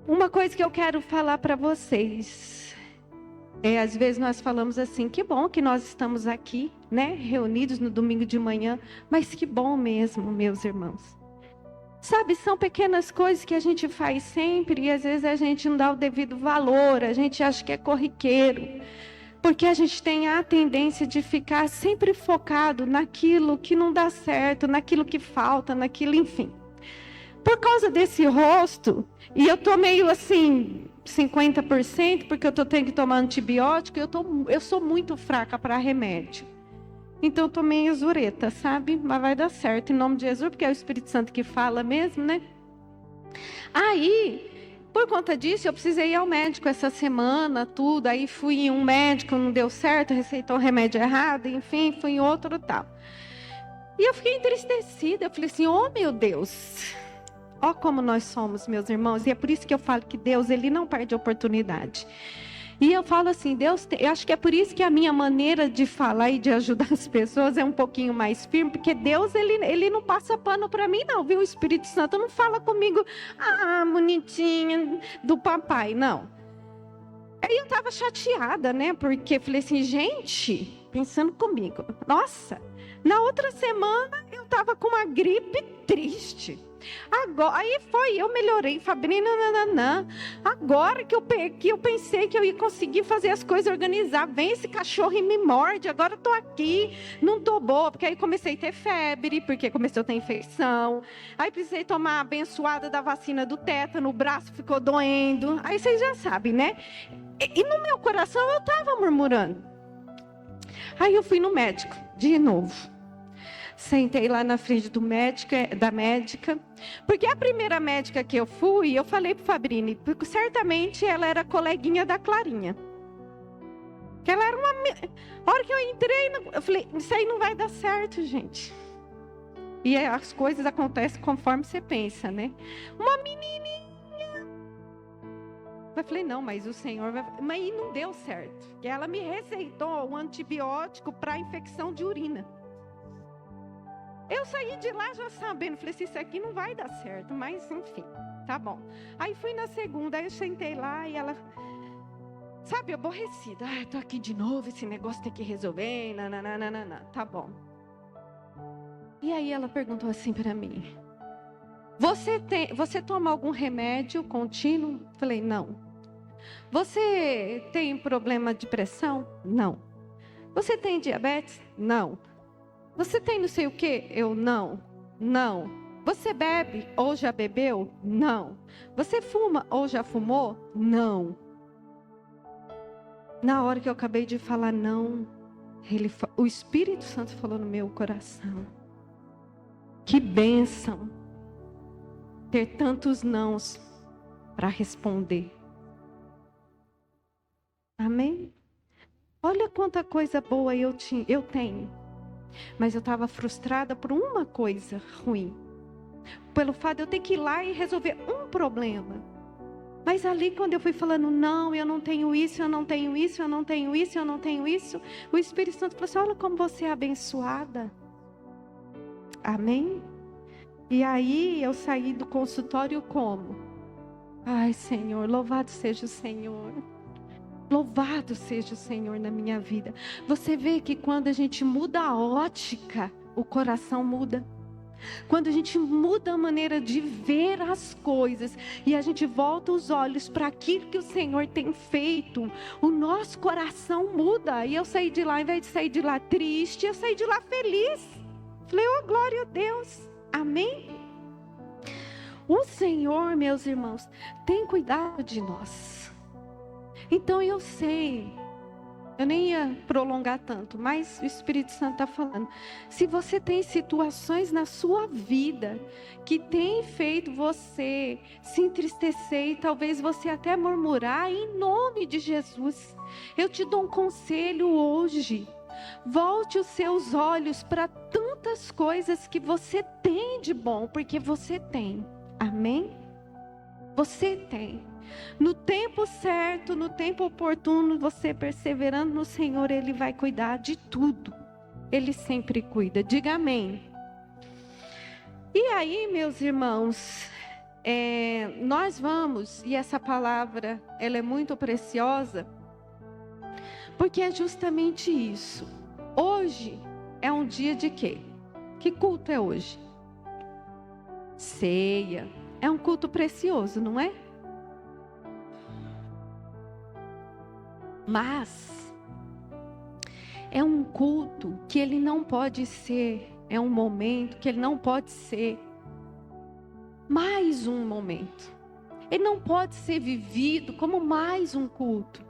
Uma coisa que eu quero falar para vocês, às vezes nós falamos assim, que bom que nós estamos aqui, né, reunidos no domingo de manhã, mas que bom mesmo, meus irmãos. Sabe, são pequenas coisas que a gente faz sempre e às vezes a gente não dá o devido valor, a gente acha que é corriqueiro, porque a gente tem a tendência de ficar sempre focado naquilo que não dá certo, naquilo que falta, naquilo, enfim. Por causa desse rosto, e eu tô meio assim, 50%, porque eu tô tendo que tomar antibiótico, eu sou muito fraca para remédio. Então eu tô meio zureta, sabe? Mas vai dar certo, em nome de Jesus, porque é o Espírito Santo que fala mesmo, né? Aí, por conta disso, eu precisei ir ao médico essa semana, tudo. Aí fui em um médico, não deu certo, receitou o remédio errado, enfim, fui em outro tal. E eu fiquei entristecida, eu falei assim, oh meu Deus, ó como nós somos, meus irmãos, e é por isso que eu falo que Deus, Ele não perde a oportunidade. E eu falo assim, Deus, eu acho que é por isso que a minha maneira de falar e de ajudar as pessoas é um pouquinho mais firme, porque Deus, ele não passa pano para mim não, viu? O Espírito Santo não fala comigo, bonitinha, do papai, não. Aí eu tava chateada, né? Porque falei assim, gente, pensando comigo, nossa, na outra semana eu tava com uma gripe triste. Agora, aí foi, eu melhorei, Fabrício, nananã. Agora que eu pensei que eu ia conseguir fazer as coisas, organizar, vem esse cachorro e me morde, agora eu tô aqui, não tô boa, porque aí comecei a ter febre, porque comecei a ter infecção, aí precisei tomar a abençoada da vacina do tétano, o braço ficou doendo, aí vocês já sabem, né? E no meu coração eu tava murmurando. Aí eu fui no médico, de novo. Sentei lá na frente da médica, porque a primeira médica que eu fui, eu falei pro Fabrini, porque certamente ela era coleguinha da Clarinha. Que ela era a hora que eu entrei, eu falei, isso aí não vai dar certo, gente. E as coisas acontecem conforme você pensa, né? Uma menininha. Eu falei, não, mas o Senhor vai... Mas não deu certo. E ela me receitou um antibiótico para infecção de urina. Eu saí de lá já sabendo, falei assim, isso aqui não vai dar certo, mas enfim, tá bom. Aí fui na segunda, aí eu sentei lá e ela, sabe, aborrecida. Tô aqui de novo, esse negócio tem que resolver, nananana, tá bom. E aí ela perguntou assim para mim, você toma algum remédio contínuo? Falei, não. Você tem problema de pressão? Não. Você tem diabetes? Não. Você tem não sei o quê? Eu não. Você bebe ou já bebeu? Não. Você fuma ou já fumou? Não. Na hora que eu acabei de falar não, o Espírito Santo falou no meu coração. Que bênção ter tantos nãos para responder. Amém? Olha quanta coisa boa eu tenho. Mas eu estava frustrada por uma coisa ruim. Pelo fato de eu ter que ir lá e resolver um problema. Mas ali quando eu fui falando, não, eu não tenho isso, eu não tenho isso, eu não tenho isso, eu não tenho isso. O Espírito Santo falou assim, olha como você é abençoada. Amém? E aí eu saí do consultório como? Ai Senhor, louvado seja o Senhor. Louvado seja o Senhor na minha vida. Você vê que quando a gente muda a ótica, o coração muda. Quando a gente muda a maneira de ver as coisas e a gente volta os olhos para aquilo que o Senhor tem feito, o nosso coração muda. E eu saí de lá, ao invés de sair de lá triste, eu saí de lá feliz. Falei, oh glória a Deus. Amém? O Senhor, meus irmãos, tem cuidado de nós. Então eu sei, eu nem ia prolongar tanto, mas o Espírito Santo está falando. Se você tem situações na sua vida que tem feito você se entristecer e talvez você até murmurar, em nome de Jesus, eu te dou um conselho hoje. Volte os seus olhos para tantas coisas que você tem de bom, porque você tem. Amém? Você tem. No tempo certo, no tempo oportuno, você perseverando no Senhor, Ele vai cuidar de tudo. Ele sempre cuida. Diga amém. E aí, meus irmãos, nós vamos, e essa palavra, ela é muito preciosa, porque é justamente isso. Hoje é um dia de quê? Que culto é hoje? Ceia. É um culto precioso, não é? Mas é um culto que ele não pode ser, é um momento que ele não pode ser mais um momento. Ele não pode ser vivido como mais um culto.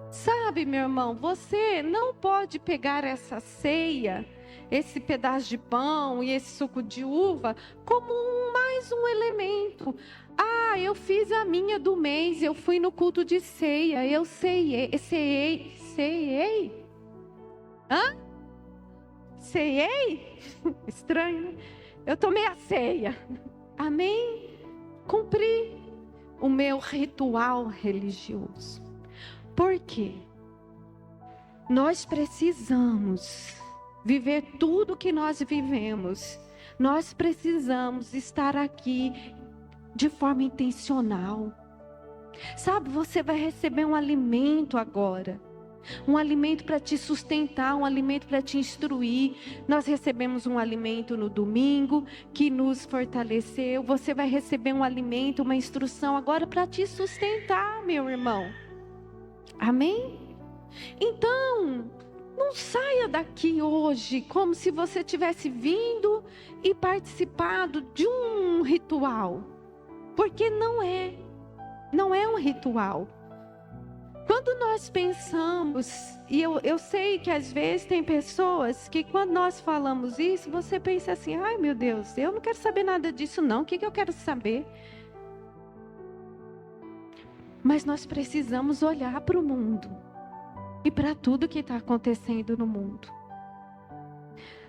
Sabe, meu irmão, você não pode pegar essa ceia, esse pedaço de pão e esse suco de uva como mais um elemento. Ah, eu fiz a minha do mês, eu fui no culto de ceia, eu ceiei. Hã? Ceiei? Estranho, né? Eu tomei a ceia. Amém? Cumpri o meu ritual religioso. Por quê? Nós precisamos viver tudo que nós vivemos. Nós precisamos estar aqui de forma intencional. Sabe, você vai receber um alimento agora. Um alimento para te sustentar, um alimento para te instruir. Nós recebemos um alimento no domingo que nos fortaleceu. Você vai receber um alimento, uma instrução agora para te sustentar, meu irmão. Amém? Então, não saia daqui hoje como se você tivesse vindo e participado de um ritual. Porque não é um ritual. Quando nós pensamos, e eu sei que às vezes tem pessoas que quando nós falamos isso, você pensa assim, ai meu Deus, eu não quero saber nada disso não, o que eu quero saber? Mas nós precisamos olhar para o mundo e para tudo que está acontecendo no mundo.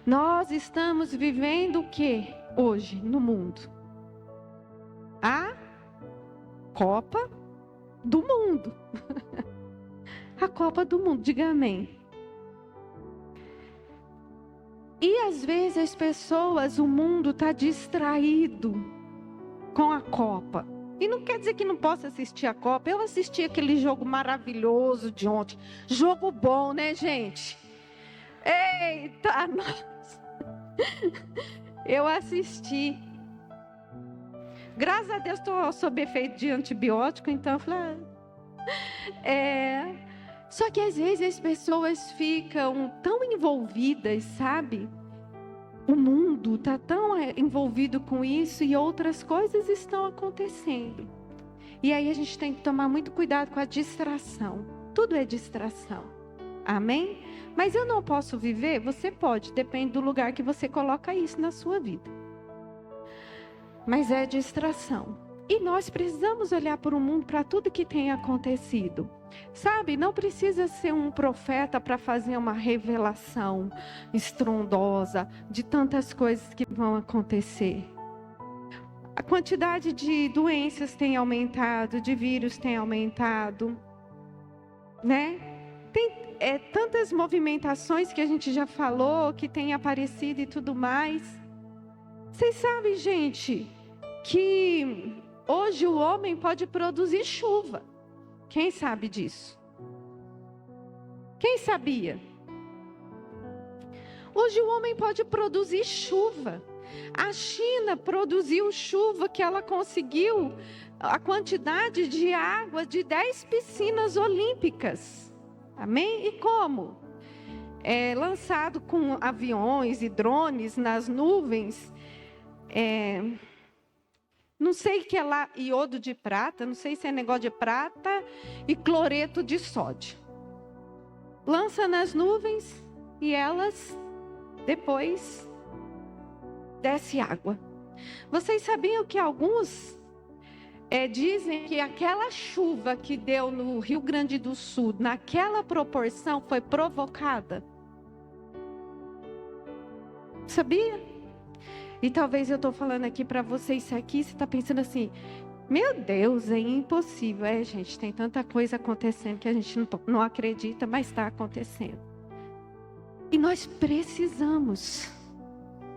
Nós estamos vivendo o que hoje no mundo? A Copa do Mundo. A Copa do Mundo, diga amém. E às vezes as pessoas, o mundo está distraído com a Copa. E não quer dizer que não possa assistir a Copa. Eu assisti aquele jogo maravilhoso de ontem. Jogo bom, né, gente? Eita, nossa. Eu assisti. Graças a Deus estou sob efeito de antibiótico, então eu falei... Só que às vezes as pessoas ficam tão envolvidas, sabe? O mundo está tão envolvido com isso e outras coisas estão acontecendo. E aí a gente tem que tomar muito cuidado com a distração. Tudo é distração. Amém? Mas eu não posso viver? Você pode, depende do lugar que você coloca isso na sua vida. Mas é distração. E nós precisamos olhar para o mundo, para tudo que tem acontecido. Sabe, não precisa ser um profeta para fazer uma revelação estrondosa de tantas coisas que vão acontecer. A quantidade de doenças tem aumentado, de vírus tem aumentado, né? Tem tantas movimentações que a gente já falou, que tem aparecido e tudo mais. Vocês sabem, gente, que hoje o homem pode produzir chuva. Quem sabe disso? Quem sabia? Hoje o homem pode produzir chuva. A China produziu chuva que ela conseguiu a quantidade de água de 10 piscinas olímpicas. Amém? E como? Lançado com aviões e drones nas nuvens. Não sei o que é lá, iodo de prata, não sei se é negócio de prata e cloreto de sódio. Lança nas nuvens e elas depois desce água. Vocês sabiam que alguns dizem que aquela chuva que deu no Rio Grande do Sul, naquela proporção, foi provocada? Sabia? E talvez eu estou falando aqui para você isso aqui, você está pensando assim, meu Deus, é impossível. Gente, tem tanta coisa acontecendo que a gente não acredita, mas está acontecendo. E nós precisamos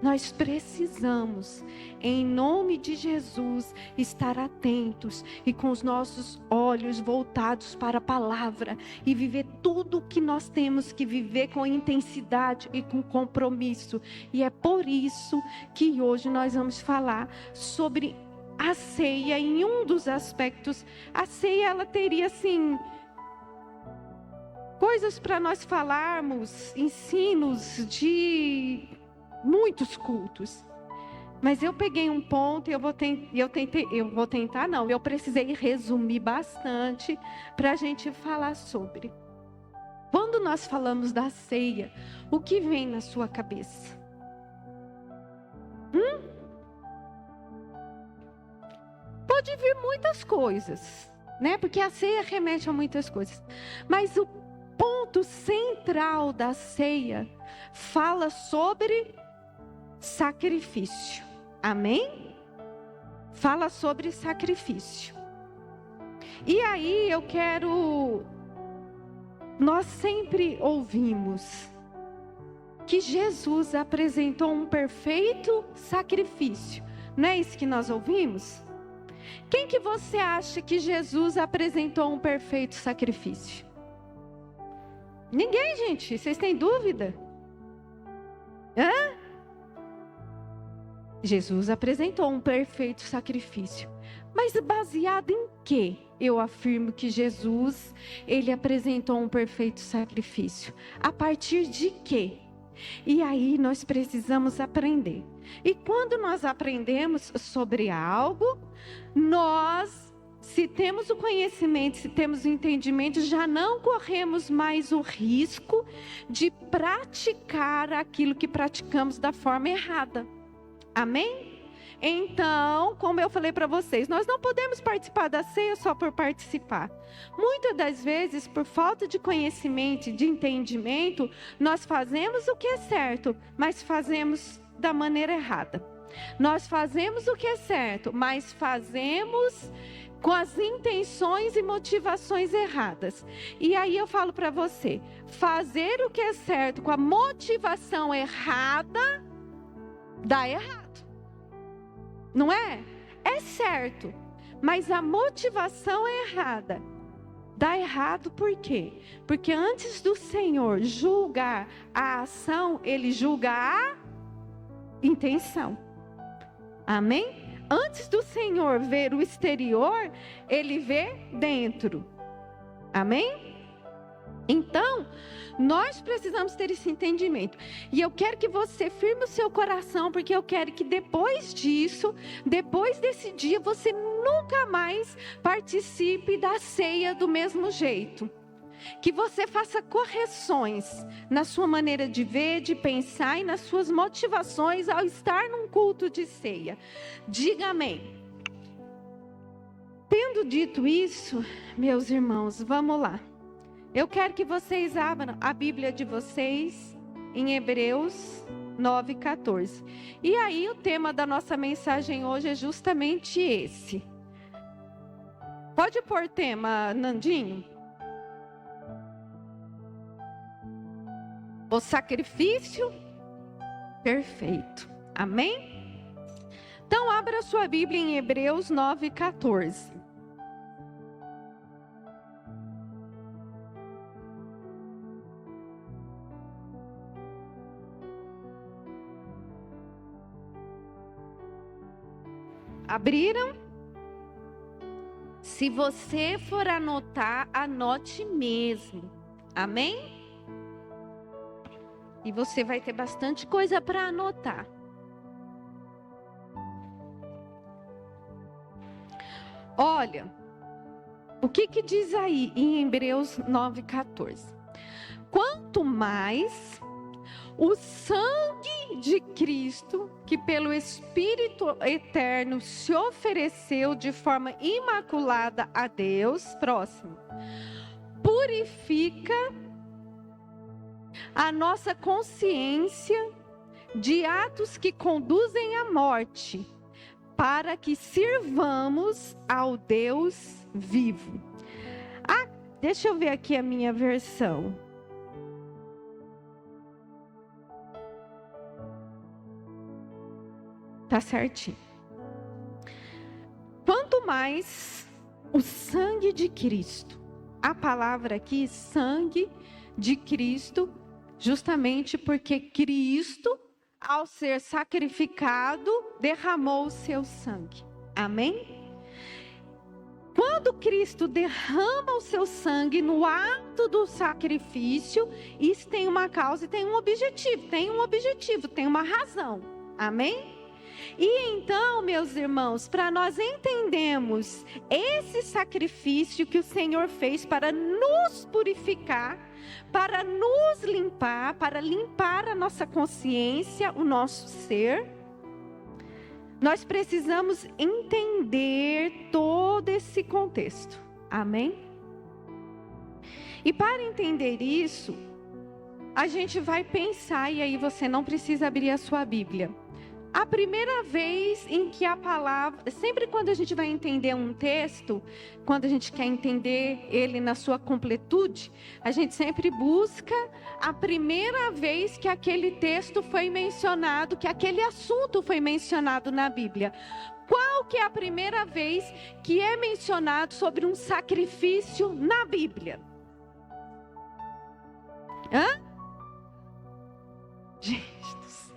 Nós precisamos, em nome de Jesus, estar atentos e com os nossos olhos voltados para a palavra e viver tudo o que nós temos que viver com intensidade e com compromisso. E é por isso que hoje nós vamos falar sobre a ceia. Em um dos aspectos, a ceia ela teria assim coisas para nós falarmos, ensinos de muitos cultos. Mas eu peguei um ponto e eu precisei resumir bastante para a gente falar sobre. Quando nós falamos da ceia, o que vem na sua cabeça? Pode vir muitas coisas, né? Porque a ceia remete a muitas coisas. Mas o ponto central da ceia fala sobre sacrifício. Amém? Fala sobre sacrifício. E aí nós sempre ouvimos que Jesus apresentou um perfeito sacrifício. Não é isso que nós ouvimos? Quem que você acha que Jesus apresentou um perfeito sacrifício? Ninguém, gente. Vocês têm dúvida? Jesus apresentou um perfeito sacrifício. Mas baseado em quê? Eu afirmo que Jesus, ele apresentou um perfeito sacrifício. A partir de quê? E aí nós precisamos aprender. E quando nós aprendemos sobre algo, se temos o conhecimento, se temos o entendimento, já não corremos mais o risco de praticar aquilo que praticamos da forma errada. Amém? Então, como eu falei para vocês, nós não podemos participar da ceia só por participar. Muitas das vezes, por falta de conhecimento, de entendimento, nós fazemos o que é certo, mas fazemos da maneira errada. Nós fazemos o que é certo, mas fazemos com as intenções e motivações erradas. E aí eu falo para você, fazer o que é certo com a motivação errada, dá errado. Não é? É certo, mas a motivação é errada. Dá errado por quê? Porque antes do Senhor julgar a ação, Ele julga a intenção. Amém? Antes do Senhor ver o exterior, Ele vê dentro. Amém? Então, nós precisamos ter esse entendimento. E eu quero que você firme o seu coração, porque eu quero que depois disso, depois desse dia, você nunca mais participe da ceia do mesmo jeito. Que você faça correções na sua maneira de ver, de pensar e nas suas motivações ao estar num culto de ceia. Diga amém. Tendo dito isso, meus irmãos, vamos lá. Eu quero que vocês abram a Bíblia de vocês em Hebreus 9:14. E aí o tema da nossa mensagem hoje é justamente esse. Pode pôr tema, Nandinho? O sacrifício perfeito. Amém? Então abra sua Bíblia em Hebreus 9:14. Abriram? Se você for anotar, anote mesmo. Amém? E você vai ter bastante coisa para anotar. Olha, o que diz aí em Hebreus 9:14? Quanto mais o sangue de Cristo, que pelo Espírito Eterno se ofereceu de forma imaculada a Deus, próximo, purifica a nossa consciência de atos que conduzem à morte, para que sirvamos ao Deus vivo. Deixa eu ver aqui a minha versão. Tá certinho. Quanto mais o sangue de Cristo. A palavra aqui, sangue de Cristo, justamente porque Cristo, ao ser sacrificado, derramou o seu sangue. Amém? Quando Cristo derrama o seu sangue no ato do sacrifício, isso tem uma causa e tem um objetivo, tem uma razão. Amém? E então, meus irmãos, para nós entendermos esse sacrifício que o Senhor fez para nos purificar, para nos limpar, para limpar a nossa consciência, o nosso ser, nós precisamos entender todo esse contexto. Amém? E para entender isso, a gente vai pensar, e aí você não precisa abrir a sua Bíblia. A primeira vez em que a palavra, sempre quando a gente vai entender um texto, quando a gente quer entender ele na sua completude, a gente sempre busca a primeira vez que aquele texto foi mencionado, que aquele assunto foi mencionado na Bíblia. Qual que é a primeira vez que é mencionado sobre um sacrifício na Bíblia? Gente do céu.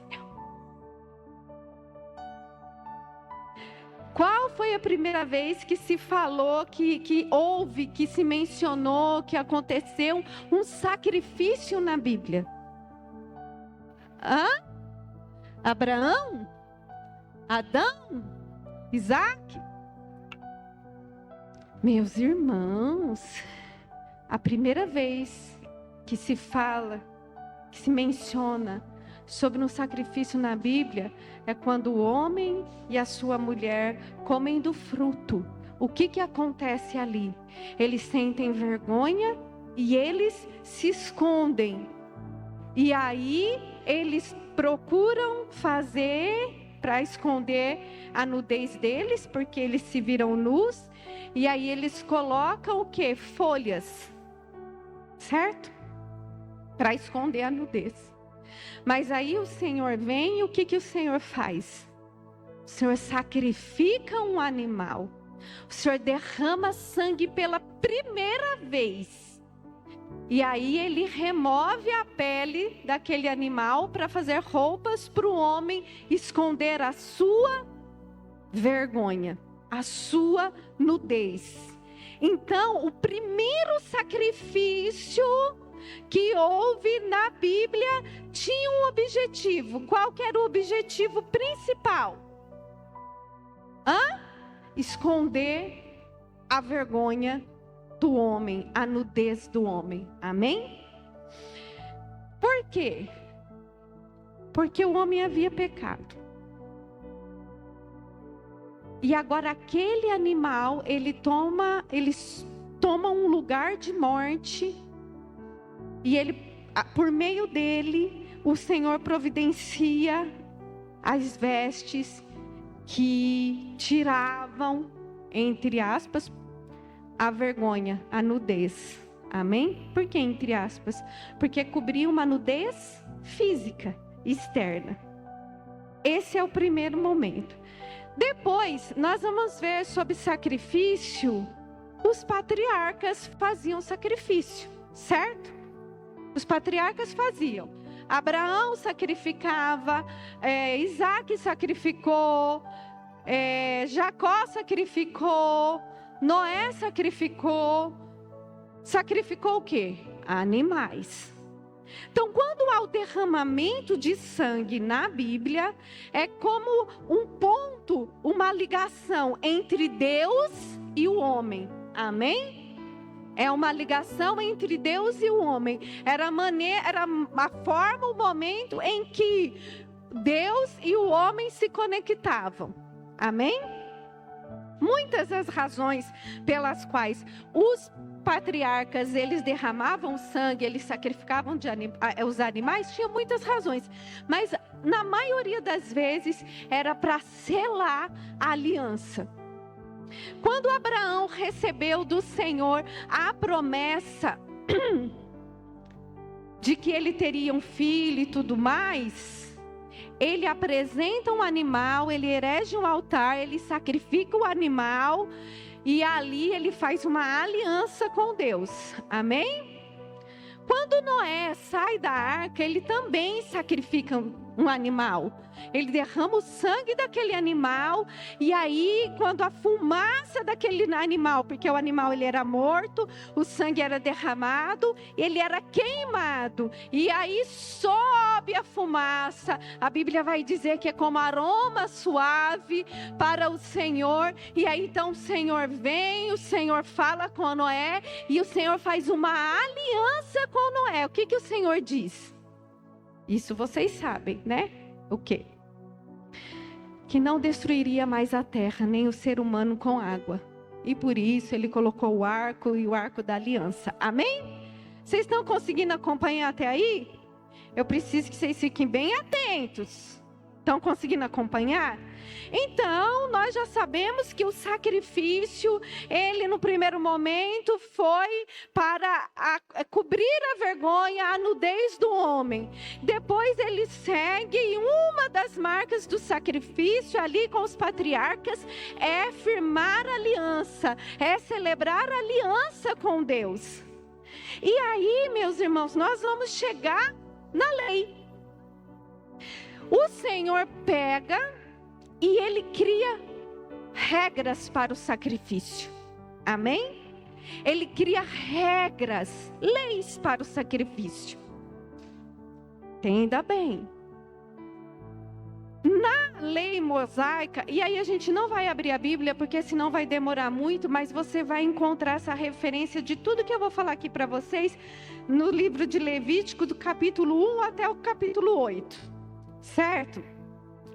Qual foi a primeira vez que se falou, que houve, que se mencionou, que aconteceu um sacrifício na Bíblia? Abraão? Adão? Isaac? Meus irmãos, a primeira vez que se fala, que se menciona sobre um sacrifício na Bíblia é quando o homem e a sua mulher comem do fruto. O que acontece ali? Eles sentem vergonha e eles se escondem. E aí eles procuram fazer para esconder a nudez deles, porque eles se viram nus. E aí eles colocam o quê? Folhas, certo? Para esconder a nudez. Mas aí o Senhor vem e o que o Senhor faz? O Senhor sacrifica um animal. O Senhor derrama sangue pela primeira vez. E aí ele remove a pele daquele animal para fazer roupas para o homem esconder a sua vergonha, a sua nudez. Então, o primeiro sacrifício que houve na Bíblia tinha um objetivo. Qual que era o objetivo principal? Esconder a vergonha do homem, a nudez do homem. Amém? Por quê? Porque o homem havia pecado. E agora aquele animal, eles tomam um lugar de morte. E por meio dele, o Senhor providencia as vestes que tiravam, entre aspas, a vergonha, a nudez. Amém? Por que entre aspas? Porque cobria uma nudez física, externa. Esse é o primeiro momento. Depois, nós vamos ver sobre sacrifício. Os patriarcas faziam sacrifício, certo? Os patriarcas faziam. Abraão sacrificava, Isaac sacrificou, Jacó sacrificou, Noé sacrificou. Sacrificou o quê? Animais. Então, quando há o derramamento de sangue na Bíblia, é como um ponto, uma ligação entre Deus e o homem. Amém? É uma ligação entre Deus e o homem. Era a forma, o momento em que Deus e o homem se conectavam. Amém? Muitas as razões pelas quais os patriarcas, eles derramavam sangue, eles sacrificavam os animais, tinha muitas razões. Mas na maioria das vezes era para selar a aliança. Quando Abraão recebeu do Senhor a promessa de que ele teria um filho e tudo mais, ele apresenta um animal, ele erege um altar, ele sacrifica o animal e ali ele faz uma aliança com Deus. Amém? Quando Noé sai da arca, ele também sacrifica um animal. Ele derrama o sangue daquele animal. E aí, quando a fumaça daquele animal, porque o animal ele era morto, o sangue era derramado, ele era queimado. E aí sobe a fumaça. A Bíblia vai dizer que é como aroma suave para o Senhor. E aí então o Senhor vem, o Senhor fala com Noé. E o Senhor faz uma aliança com Noé. O que o Senhor diz? Isso vocês sabem, né? O quê? Que não destruiria mais a terra, nem o ser humano com água. E por isso ele colocou o arco e o arco da aliança. Amém? Vocês estão conseguindo acompanhar até aí? Eu preciso que vocês fiquem bem atentos. Estão conseguindo acompanhar? Então, nós já sabemos que o sacrifício, ele no primeiro momento foi para cobrir a vergonha, a nudez do homem. Depois ele segue e uma das marcas do sacrifício ali com os patriarcas é firmar aliança, é celebrar aliança com Deus. E aí, meus irmãos, nós vamos chegar na lei. O Senhor pega e Ele cria regras para o sacrifício. Amém? Ele cria regras, leis para o sacrifício. Entenda bem. Na lei mosaica, e aí a gente não vai abrir a Bíblia, porque senão vai demorar muito, mas você vai encontrar essa referência de tudo que eu vou falar aqui para vocês, no livro de Levítico, do capítulo 1 até o capítulo 8. Certo?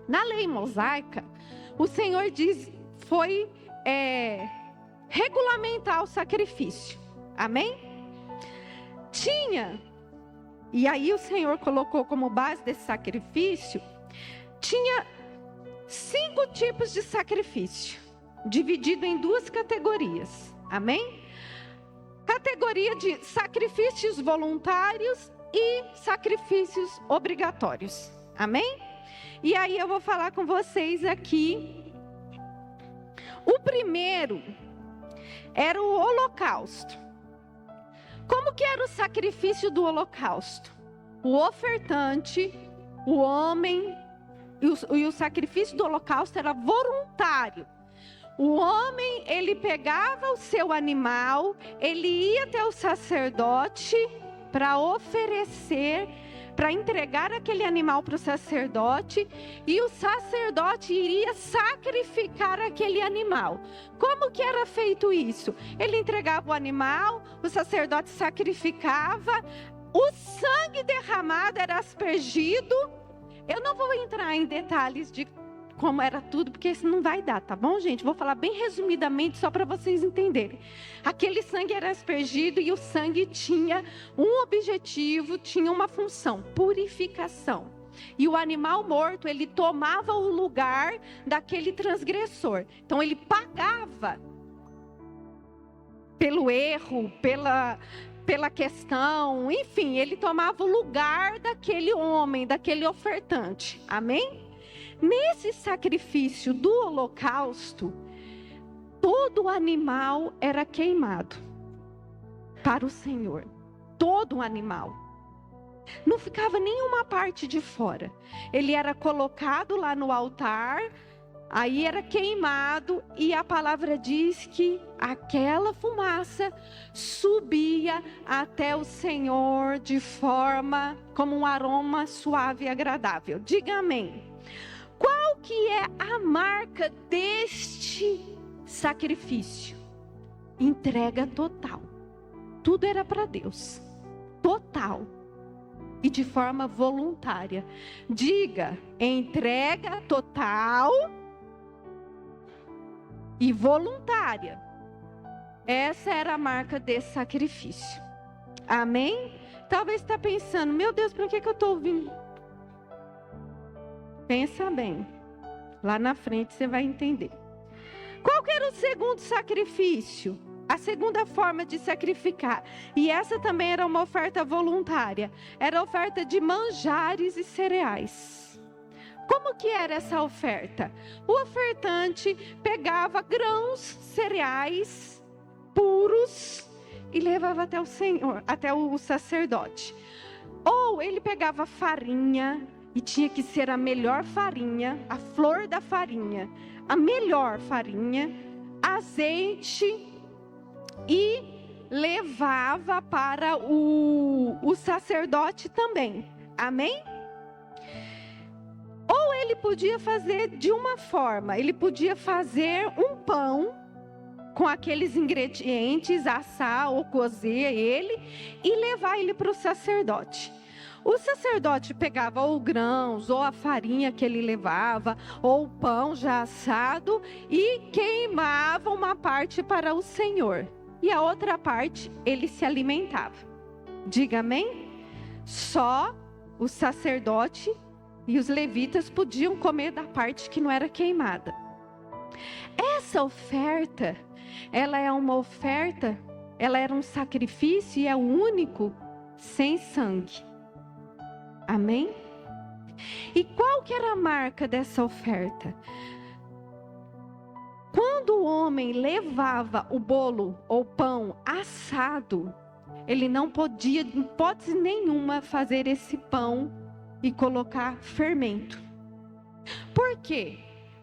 Na lei mosaica, o Senhor foi regulamentar o sacrifício. Amém? E aí o Senhor colocou como base desse sacrifício, tinha 5 tipos de sacrifício, dividido em 2 categorias. Amém? Categoria de sacrifícios voluntários e sacrifícios obrigatórios. Amém? E aí eu vou falar com vocês aqui. O primeiro era o holocausto. Como que era o sacrifício do holocausto? O ofertante, o homem, e o sacrifício do holocausto era voluntário. O homem, ele pegava o seu animal, ele ia até o sacerdote para oferecer, para entregar aquele animal para o sacerdote, e o sacerdote iria sacrificar aquele animal. Como que era feito isso? Ele entregava o animal, o sacerdote sacrificava, o sangue derramado era aspergido. Eu não vou entrar em detalhes de como era tudo, porque isso não vai dar, tá bom, gente? Vou falar bem resumidamente, só para vocês entenderem. Aquele sangue era aspergido e o sangue tinha um objetivo, tinha uma função: purificação. E o animal morto, ele tomava o lugar daquele transgressor. Então ele pagava pelo erro, pela questão, enfim, ele tomava o lugar daquele homem, daquele ofertante. Amém? Nesse sacrifício do holocausto, todo animal era queimado para o Senhor. Todo animal. Não ficava nenhuma parte de fora. Ele era colocado lá no altar, aí era queimado, e a palavra diz que aquela fumaça subia até o Senhor de forma como um aroma suave e agradável. Diga amém. Qual que é a marca deste sacrifício? Entrega total. Tudo era para Deus. Total. E de forma voluntária. Diga, entrega total e voluntária. Essa era a marca desse sacrifício. Amém? Talvez você está pensando, meu Deus, para que eu estou ouvindo? Pensa bem. Lá na frente você vai entender. Qual que era o segundo sacrifício? A segunda forma de sacrificar. E essa também era uma oferta voluntária. Era a oferta de manjares e cereais. Como que era essa oferta? O ofertante pegava grãos, cereais puros e levava até o Senhor, até o sacerdote. Ou ele pegava farinha, e tinha que ser a melhor farinha, a flor da farinha, a melhor farinha, azeite, e levava para o sacerdote também. Amém? Ou ele podia fazer de uma forma, ele podia fazer um pão com aqueles ingredientes, assar ou cozer ele e levar ele para o sacerdote. O sacerdote pegava ou grãos, ou a farinha que ele levava, ou o pão já assado, e queimava uma parte para o Senhor. E a outra parte ele se alimentava. Diga amém? Só o sacerdote e os levitas podiam comer da parte que não era queimada. Essa oferta, ela é uma oferta, ela era um sacrifício e é o único sem sangue. Amém? E qual que era a marca dessa oferta? Quando o homem levava o bolo ou pão assado, ele não podia, em hipótese nenhuma, fazer esse pão e colocar fermento. Por quê?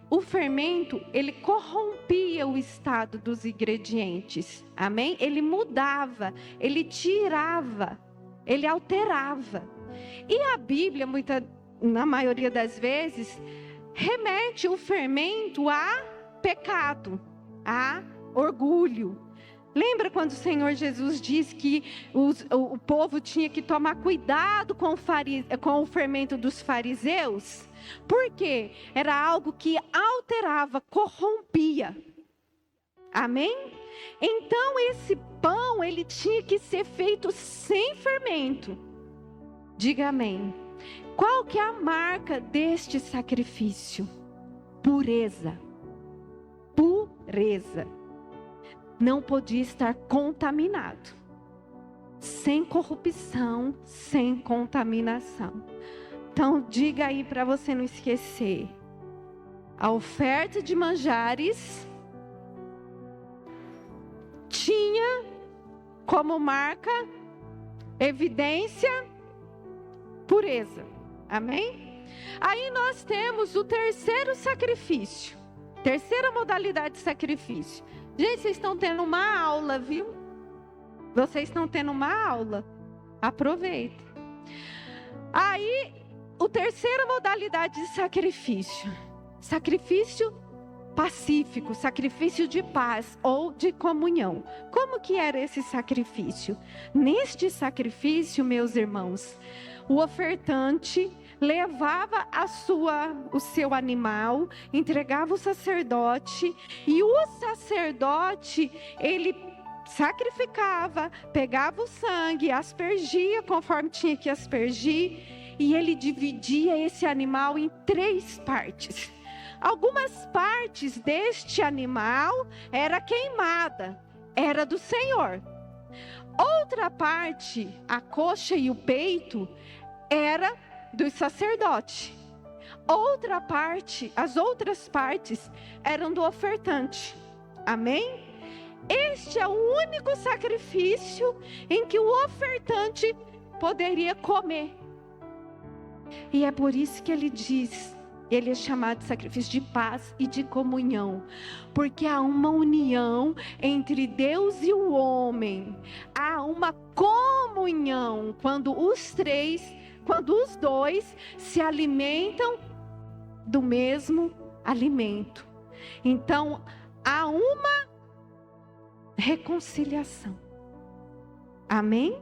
O fermento, ele corrompia o estado dos ingredientes. Amém? Ele mudava, ele tirava, ele alterava. E a Bíblia, na maioria das vezes, remete o fermento a pecado, a orgulho. Lembra quando o Senhor Jesus disse que o povo tinha que tomar cuidado com o fermento dos fariseus? Porque era algo que alterava, corrompia. Amém? Então esse pão, ele tinha que ser feito sem fermento. Diga amém. Qual que é a marca deste sacrifício? Pureza. Pureza. Não podia estar contaminado. Sem corrupção, sem contaminação. Então diga aí para você não esquecer. A oferta de manjares tinha como marca, evidência, pureza. Amém? Aí nós temos o terceiro sacrifício. Terceira modalidade de sacrifício. Gente, vocês estão tendo uma aula, viu? Vocês estão tendo uma aula. Aproveita. Aí, a terceira modalidade de sacrifício. Sacrifício pacífico, sacrifício de paz ou de comunhão. Como que era esse sacrifício? Neste sacrifício, meus irmãos, o ofertante levava o seu animal, entregava o sacerdote, e o sacerdote, ele sacrificava, pegava o sangue, aspergia conforme tinha que aspergir, e ele dividia esse animal em 3 partes. Algumas partes deste animal era queimada, era do Senhor. Outra parte, a coxa e o peito, era do sacerdote. Outra parte, as outras partes eram do ofertante. Amém? Este é o único sacrifício em que o ofertante poderia comer. E é por isso que ele diz, ele é chamado de sacrifício de paz e de comunhão, porque há uma união entre Deus e o homem, há uma comunhão quando os dois se alimentam do mesmo alimento. Então, há uma reconciliação. Amém?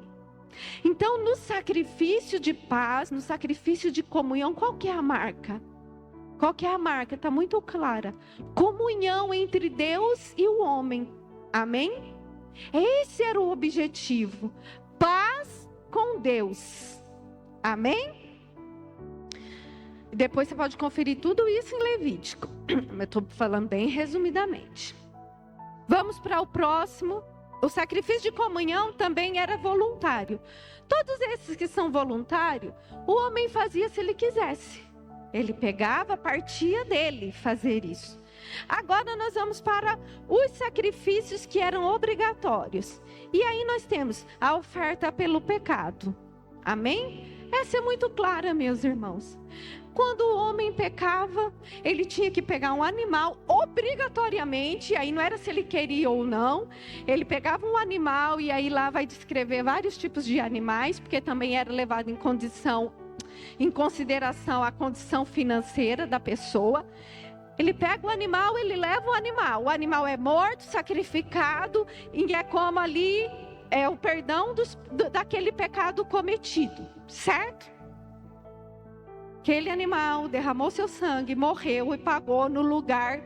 Então, no sacrifício de paz, no sacrifício de comunhão, qual que é a marca? Qual que é a marca? Está muito clara. Comunhão entre Deus e o homem. Amém? Esse era o objetivo. Paz com Deus. Amém? Depois você pode conferir tudo isso em Levítico. Eu estou falando bem resumidamente. Vamos para o próximo. O sacrifício de comunhão também era voluntário. Todos esses que são voluntários, o homem fazia se ele quisesse. Ele pegava, partia dele fazer isso. Agora nós vamos para os sacrifícios que eram obrigatórios. E aí nós temos a oferta pelo pecado. Amém? Essa é muito clara, meus irmãos. Quando o homem pecava, ele tinha que pegar um animal obrigatoriamente, aí não era se ele queria ou não. Ele pegava um animal e aí lá vai descrever vários tipos de animais, porque também era levado em consideração a condição financeira da pessoa. Ele pega o animal, ele leva o animal é morto, sacrificado, e é como ali é o perdão daquele pecado cometido, certo? Aquele animal derramou seu sangue, morreu e pagou no lugar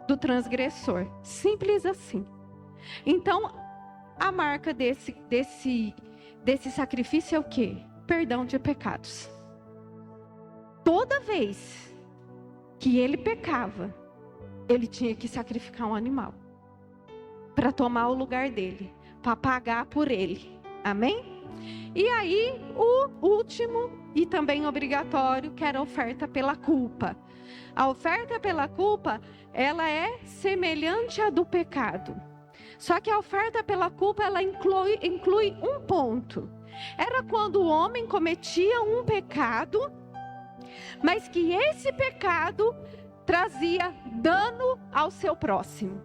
do transgressor. Simples assim. Então, a marca desse sacrifício é o quê? Perdão de pecados. Toda vez que ele pecava, ele tinha que sacrificar um animal para tomar o lugar dele, para pagar por ele. Amém? E aí, o último e também obrigatório, que era a oferta pela culpa. A oferta pela culpa, ela é semelhante à do pecado. Só que a oferta pela culpa, ela inclui um ponto. Era quando o homem cometia um pecado, mas que esse pecado trazia dano ao seu próximo.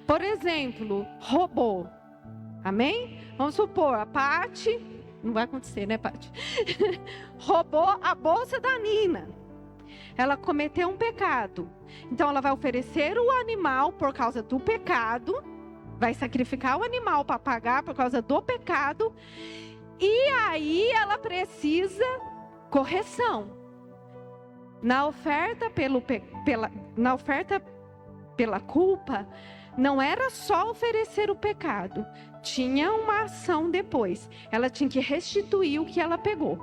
Por exemplo, roubou. Amém? Vamos supor, a Pati, não vai acontecer, né, Pati? Roubou a bolsa da Nina. Ela cometeu um pecado. Então ela vai oferecer o animal por causa do pecado, vai sacrificar o animal para pagar por causa do pecado, e aí ela precisa correção. Na oferta pela culpa, não era só oferecer o pecado, tinha uma ação depois. Ela tinha que restituir o que ela pegou.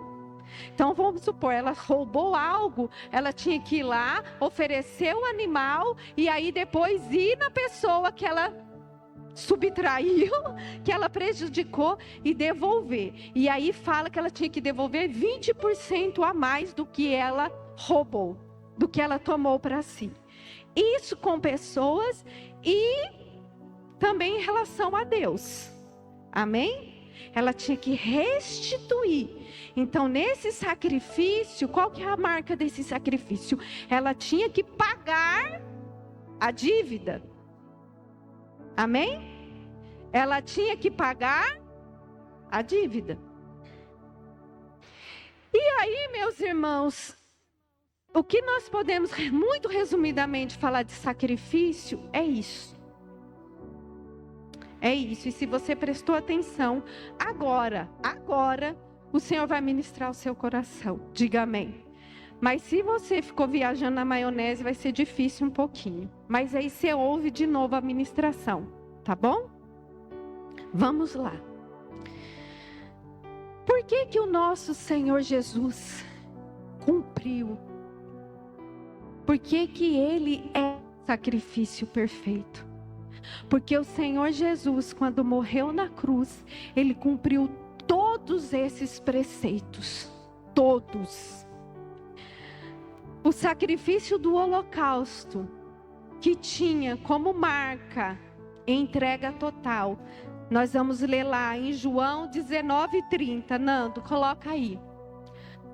Então vamos supor, ela roubou algo, ela tinha que ir lá, oferecer o animal e aí depois ir na pessoa que ela subtraiu, que ela prejudicou e devolver. E aí fala que ela tinha que devolver 20% a mais do que ela roubou, do que ela tomou para si. Isso com pessoas e também em relação a Deus. Amém? Ela tinha que restituir. Então, nesse sacrifício, qual que é a marca desse sacrifício? Ela tinha que pagar a dívida. Amém? Ela tinha que pagar a dívida. E aí, meus irmãos, o que nós podemos, muito resumidamente, falar de sacrifício é isso. É isso. E se você prestou atenção, agora, o Senhor vai ministrar o seu coração. Diga amém. Mas se você ficou viajando na maionese, vai ser difícil um pouquinho. Mas aí você ouve de novo a ministração, tá bom? Vamos lá. Por que o nosso Senhor Jesus cumpriu? Por que Ele é sacrifício perfeito? Porque o Senhor Jesus, quando morreu na cruz, Ele cumpriu todos esses preceitos. Todos. O sacrifício do holocausto, que tinha como marca entrega total. Nós vamos ler lá em João 19:30. Nando, coloca aí.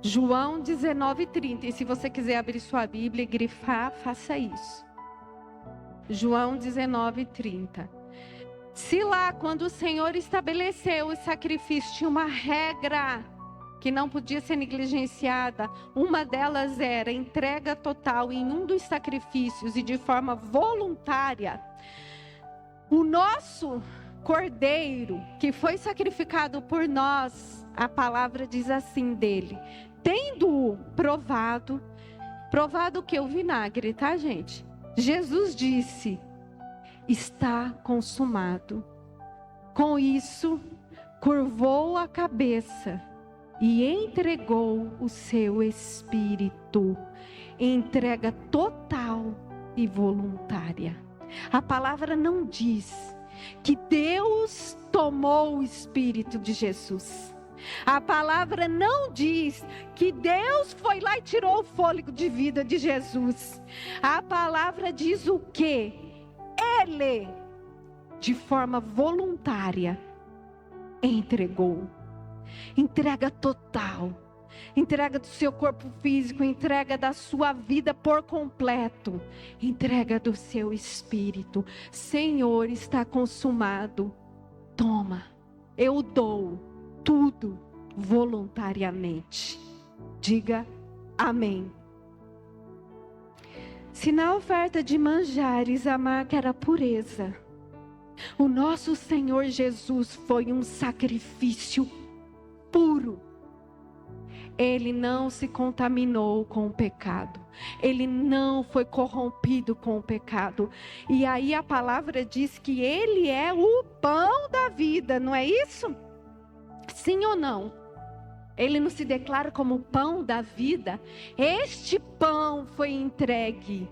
João 19:30. E se você quiser abrir sua Bíblia e grifar, faça isso. João 19:30. Se lá, quando o Senhor estabeleceu o sacrifício, tinha uma regra que não podia ser negligenciada. Uma delas era entrega total em um dos sacrifícios e de forma voluntária. O nosso Cordeiro, que foi sacrificado por nós, a palavra diz assim dele: tendo provado o que? O vinagre, tá, gente? Jesus disse: está consumado. Com isso, curvou a cabeça e entregou o seu espírito. Entrega total e voluntária. A palavra não diz que Deus tomou o espírito de Jesus. A palavra não diz que Deus foi lá e tirou o fôlego de vida de Jesus. A palavra diz o quê? Ele, de forma voluntária, entregou. Entrega total. Entrega do seu corpo físico, entrega da sua vida por completo. Entrega do seu espírito. Senhor, está consumado. Toma, eu dou tudo voluntariamente. Diga amém. Se na oferta de manjares a marca era pureza, o nosso Senhor Jesus foi um sacrifício puro. Ele não se contaminou com o pecado. Ele não foi corrompido com o pecado. E aí a palavra diz que Ele é o pão da vida, não é isso? Sim ou não? Ele não se declara como o pão da vida. Este pão foi entregue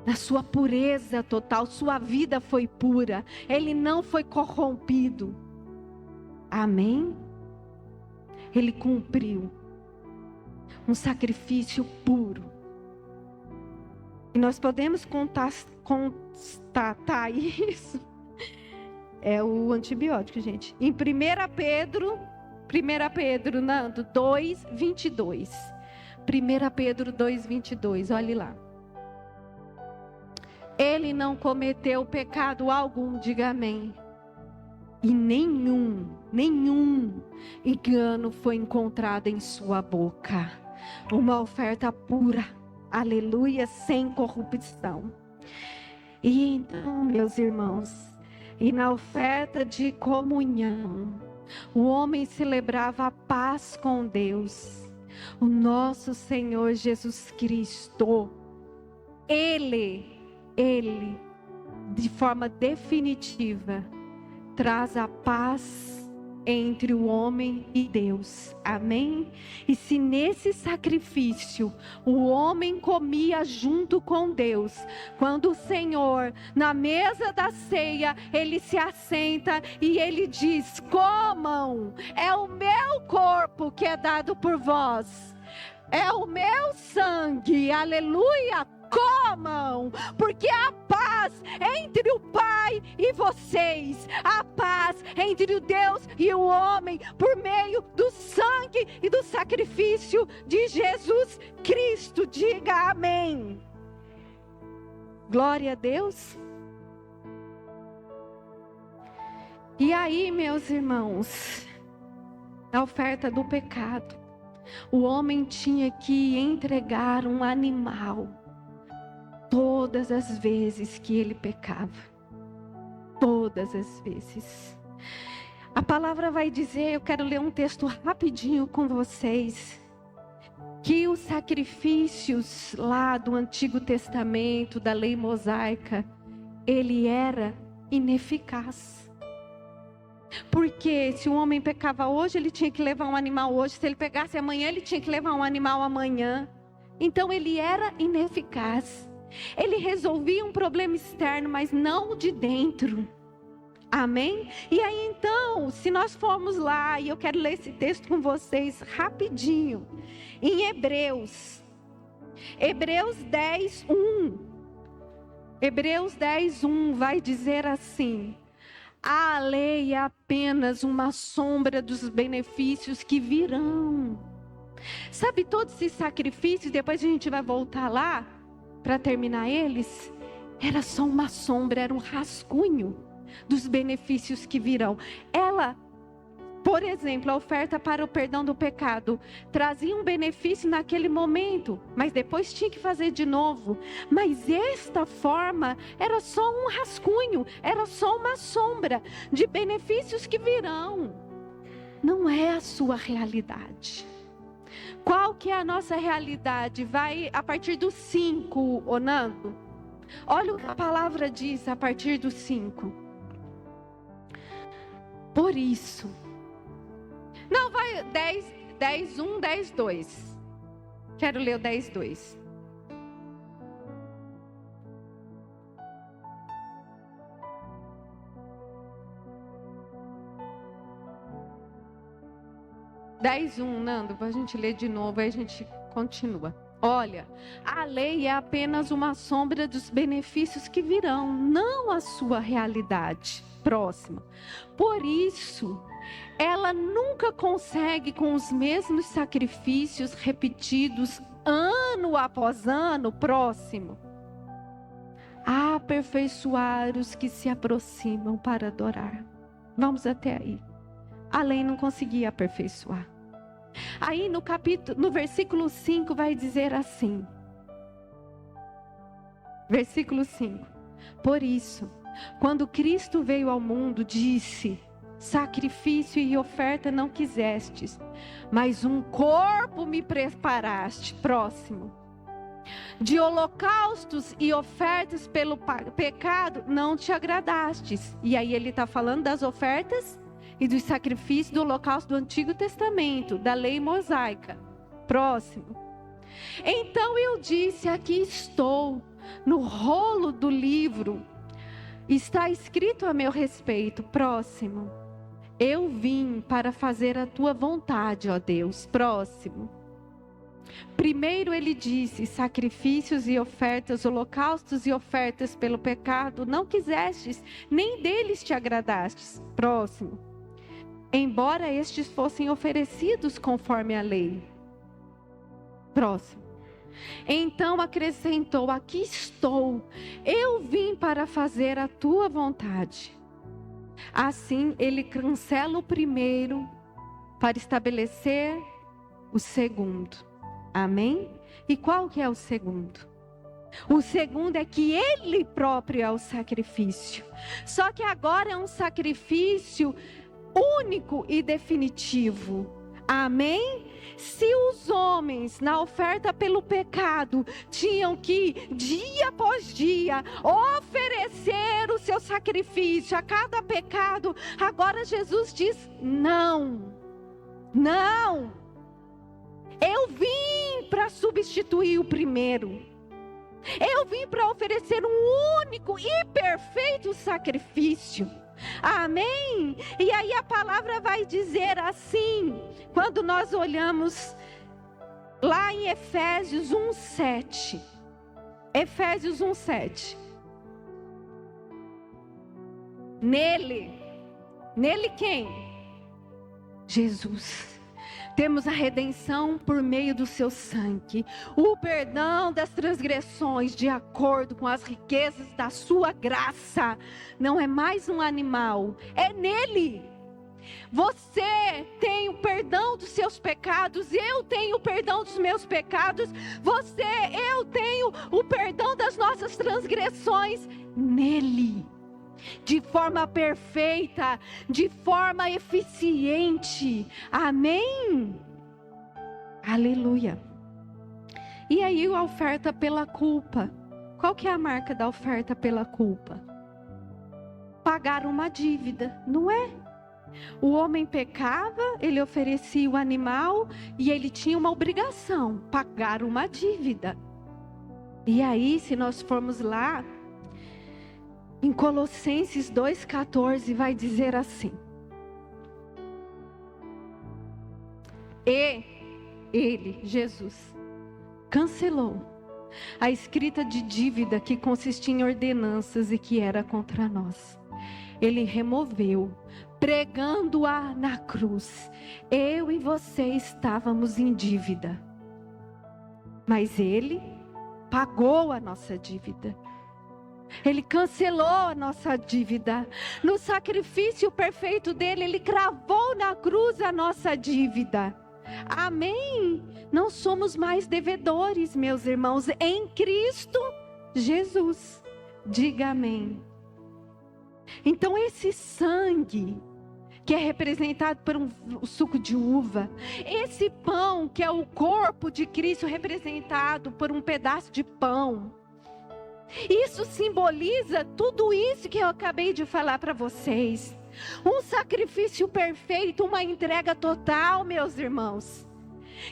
na sua pureza total. Sua vida foi pura. Ele não foi corrompido. Amém? Ele cumpriu um sacrifício puro. E nós podemos constatar isso. É o antibiótico, gente. Em 1 Pedro, Nando, 2:22. 1 Pedro 2:22, olhe lá. Ele não cometeu pecado algum, diga amém. E nenhum engano foi encontrado em sua boca. Uma oferta pura, aleluia, sem corrupção. E então, meus irmãos, e na oferta de comunhão, o homem celebrava a paz com Deus. O nosso Senhor Jesus Cristo, Ele, de forma definitiva, traz a paz entre o homem e Deus. Amém? E se nesse sacrifício o homem comia junto com Deus, quando o Senhor, na mesa da ceia, Ele se assenta e Ele diz: comam, é o meu corpo que é dado por vós. É o meu sangue, aleluia, comam, porque a paz entre o Pai e vocês, a paz entre o Deus e o homem, por meio do sangue e do sacrifício de Jesus Cristo. Diga amém. Glória a Deus. E aí, meus irmãos, a oferta do pecado, o homem tinha que entregar um animal todas as vezes que ele pecava. Todas as vezes. A palavra vai dizer, eu quero ler um texto rapidinho com vocês, que os sacrifícios lá do Antigo Testamento, da lei mosaica, ele era ineficaz. Porque se o homem pecava hoje, ele tinha que levar um animal hoje. Se ele pegasse amanhã, ele tinha que levar um animal amanhã. Então ele era ineficaz. Ele resolvia um problema externo, mas não o de dentro. Amém? E aí então, se nós formos lá, e eu quero ler esse texto com vocês rapidinho. Em Hebreus 10:1. Hebreus 10:1 vai dizer assim: a lei é apenas uma sombra dos benefícios que virão. Sabe, todos esses sacrifícios, depois a gente vai voltar lá para terminar eles, era só uma sombra, era um rascunho dos benefícios que virão. Ela, por exemplo, a oferta para o perdão do pecado trazia um benefício naquele momento, mas depois tinha que fazer de novo. Mas esta forma era só um rascunho, era só uma sombra de benefícios que virão. Não é a sua realidade. Qual que é a nossa realidade? Vai a partir do 5, Nando. Olha o que a palavra diz a partir do 5. Por isso. Não, vai 10:1, 10:2. Quero ler o 10:2. 10:1, Nando, para a gente ler de novo, aí a gente continua. Olha, a lei é apenas uma sombra dos benefícios que virão, não a sua realidade próxima. Por isso, ela nunca consegue, com os mesmos sacrifícios repetidos ano após ano próximo, aperfeiçoar os que se aproximam para adorar. Vamos até aí. A lei não conseguia aperfeiçoar. Aí no versículo 5 vai dizer assim. Versículo 5. Por isso, quando Cristo veio ao mundo, disse: sacrifício e oferta não quisestes, mas um corpo me preparaste. Próximo. De holocaustos e ofertas pelo pecado não te agradastes. E aí ele está falando das ofertas e dos sacrifícios do holocausto do Antigo Testamento, da lei mosaica. Próximo. Então eu disse: aqui estou, no rolo do livro está escrito a meu respeito. Próximo. Eu vim para fazer a tua vontade, ó Deus. Próximo. Primeiro ele disse: sacrifícios e ofertas, holocaustos e ofertas pelo pecado não quisestes, nem deles te agradastes. Próximo. Embora estes fossem oferecidos conforme a lei. Próximo. Então acrescentou: aqui estou, eu vim para fazer a tua vontade. Assim ele cancela o primeiro para estabelecer o segundo. Amém? E qual que é o segundo? O segundo é que ele próprio é o sacrifício. Só que agora é um sacrifício único e definitivo. Amém? Se os homens na oferta pelo pecado tinham que dia após dia oferecer o seu sacrifício a cada pecado, agora Jesus diz: não, não, eu vim para substituir o primeiro. Eu vim para oferecer um único e perfeito sacrifício. Amém? E aí a palavra vai dizer assim, quando nós olhamos lá em Efésios 1:7. Efésios 1:7. Nele quem? Jesus. Temos a redenção por meio do seu sangue, o perdão das transgressões de acordo com as riquezas da sua graça. Não é mais um animal, é nele. Você tem o perdão dos seus pecados, eu tenho o perdão dos meus pecados, eu tenho o perdão das nossas transgressões nele. De forma perfeita, de forma eficiente. Amém? Aleluia. E aí a oferta pela culpa. Qual que é a marca da oferta pela culpa? Pagar uma dívida, não é? O homem pecava, ele oferecia o animal e ele tinha uma obrigação, pagar uma dívida. E aí, se nós formos lá em Colossenses 2,14 vai dizer assim: e ele, Jesus, cancelou a escrita de dívida que consistia em ordenanças e que era contra nós. Ele removeu, pregando-a na cruz. Eu e você estávamos em dívida, mas ele pagou a nossa dívida. Ele cancelou a nossa dívida. No sacrifício perfeito dele, ele cravou na cruz a nossa dívida. Amém? Não somos mais devedores, meus irmãos, em Cristo Jesus. Diga amém. Então esse sangue, que é representado por um suco de uva, esse pão, que é o corpo de Cristo, representado por um pedaço de pão, isso simboliza tudo isso que eu acabei de falar para vocês. Um sacrifício perfeito, uma entrega total, meus irmãos.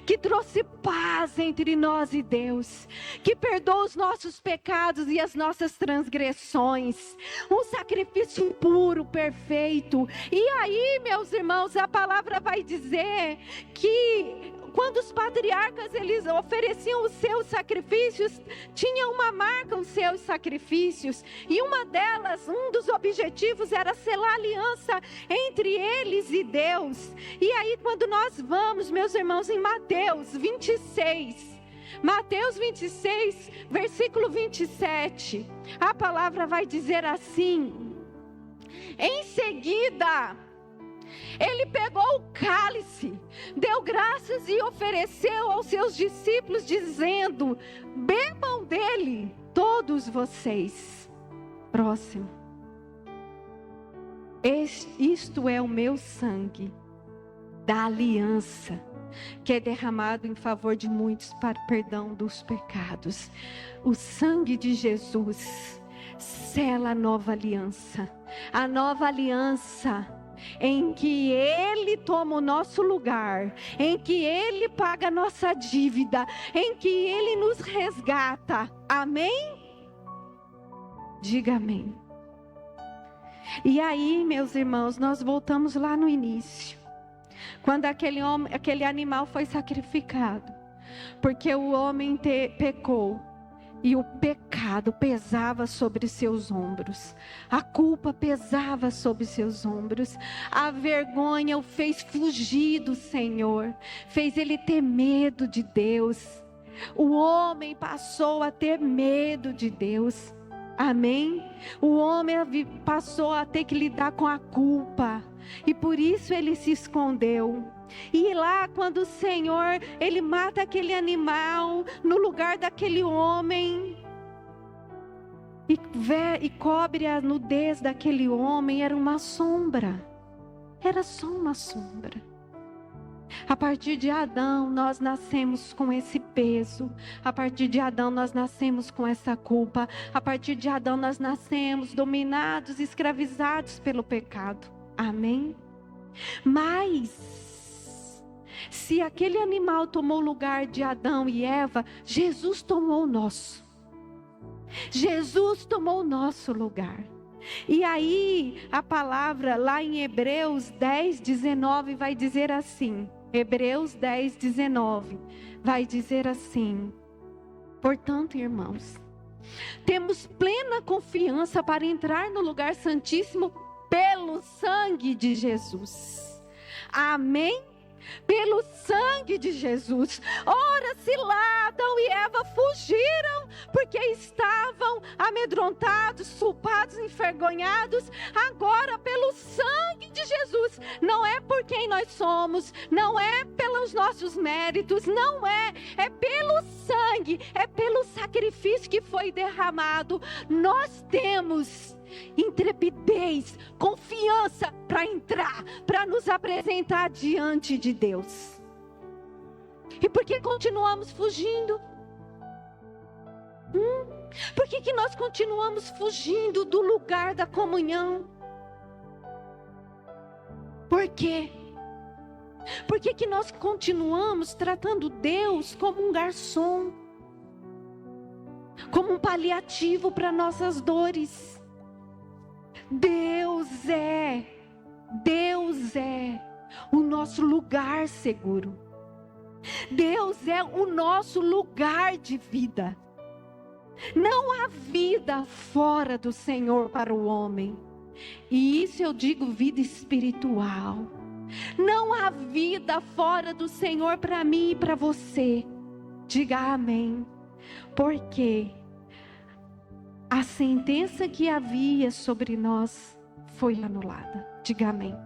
que trouxe paz entre nós e Deus, que perdoa os nossos pecados e as nossas transgressões, um sacrifício puro, perfeito. E aí, meus irmãos, a palavra vai dizer que quando os patriarcas eles ofereciam os seus sacrifícios, tinha uma marca os seus sacrifícios, e uma delas, um dos objetivos era selar aliança entre eles e Deus. E aí quando nós vamos, meus irmãos, em Mateus 26, versículo 27, a palavra vai dizer assim: em seguida, ele pegou o cálice, deu graças e ofereceu aos seus discípulos, dizendo: bebam dele todos vocês. Próximo. Isto é o meu sangue da aliança, que é derramado em favor de muitos para perdão dos pecados. O sangue de Jesus sela a nova aliança. A nova aliança em que Ele toma o nosso lugar, em que Ele paga a nossa dívida, em que Ele nos resgata. Amém? Diga amém. E aí, meus irmãos, nós voltamos lá no início, quando aquele animal foi sacrificado, porque o homem pecou. E o pecado pesava sobre seus ombros, a culpa pesava sobre seus ombros, a vergonha o fez fugir do Senhor, fez ele ter medo de Deus. O homem passou a ter medo de Deus, amém? O homem passou a ter que lidar com a culpa, e por isso ele se escondeu. E lá quando o Senhor, Ele mata aquele animal no lugar daquele homem, e cobre a nudez daquele homem, era uma sombra, era só uma sombra. A partir de Adão nós nascemos com esse peso, a partir de Adão nós nascemos com essa culpa, a partir de Adão nós nascemos dominados, escravizados pelo pecado, amém? Mas se aquele animal tomou o lugar de Adão e Eva, Jesus tomou o nosso. Jesus tomou o nosso lugar. E aí a palavra lá em Hebreus 10:19 vai dizer assim. Hebreus 10:19 vai dizer assim: portanto, irmãos, temos plena confiança para entrar no lugar santíssimo pelo sangue de Jesus. Amém? Pelo sangue de Jesus. Ora, se lá Adão e Eva fugiram porque estavam amedrontados, culpados, envergonhados, agora pelo sangue de Jesus, não é por quem nós somos, não é pelos nossos méritos, não é pelo sangue, é pelo sacrifício que foi derramado. Nós temos intrepidez, confiança para entrar, para nos apresentar diante de Deus. E por que continuamos fugindo? Por que nós continuamos fugindo do lugar da comunhão? Por quê? Por que nós continuamos tratando Deus como um garçom, como um paliativo para nossas dores? Deus é o nosso lugar seguro. Deus é o nosso lugar de vida. Não há vida fora do Senhor para o homem. E isso eu digo vida espiritual. Não há vida fora do Senhor para mim e para você. Diga amém. Porque a sentença que havia sobre nós foi anulada. Diga amém.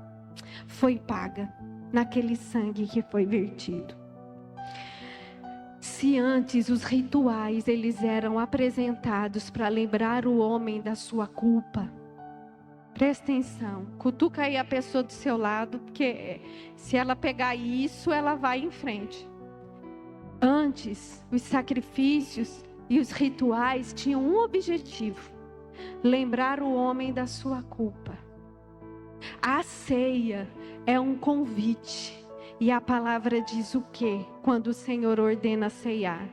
Foi paga naquele sangue que foi vertido. Se antes os rituais eles eram apresentados para lembrar o homem da sua culpa, presta atenção, cutuca aí a pessoa do seu lado, porque se ela pegar isso, ela vai em frente. Antes, os sacrifícios e os rituais tinham um objetivo: lembrar o homem da sua culpa. A ceia é um convite, E a palavra diz o quê? Quando o Senhor ordena ceiar: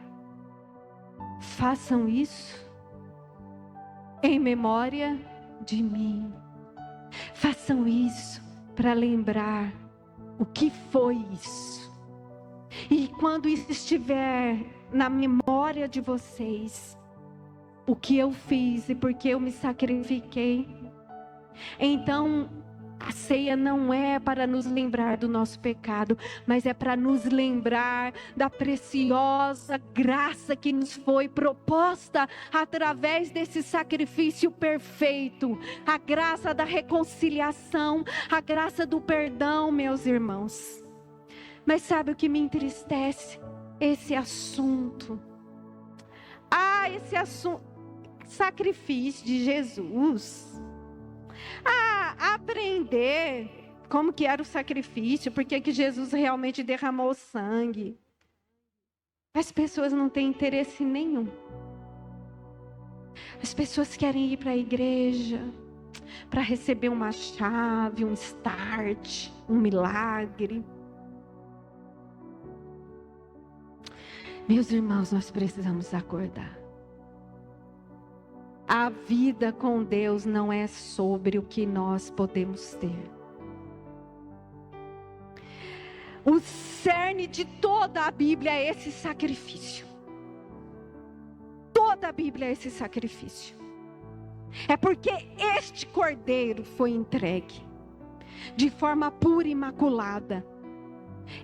façam isso em memória de mim. Façam isso para lembrar o que foi isso. E quando isso estiver na memória de vocês, o que eu fiz e porque eu me sacrifiquei, então a ceia não é para nos lembrar do nosso pecado, mas é para nos lembrar da preciosa graça que nos foi proposta através desse sacrifício perfeito. A graça da reconciliação, a graça do perdão, meus irmãos. Mas sabe o que me entristece? Esse assunto. Esse assunto, sacrifício de Jesus. Aprender como que era o sacrifício, porque que Jesus realmente derramou sangue. As pessoas não têm interesse nenhum. As pessoas querem ir para a igreja para receber uma chave, um start, um milagre. Meus irmãos, nós precisamos acordar. A vida com Deus não é sobre o que nós podemos ter. O cerne de toda a Bíblia é esse sacrifício. Toda a Bíblia é esse sacrifício. É porque este cordeiro foi entregue de forma pura e imaculada.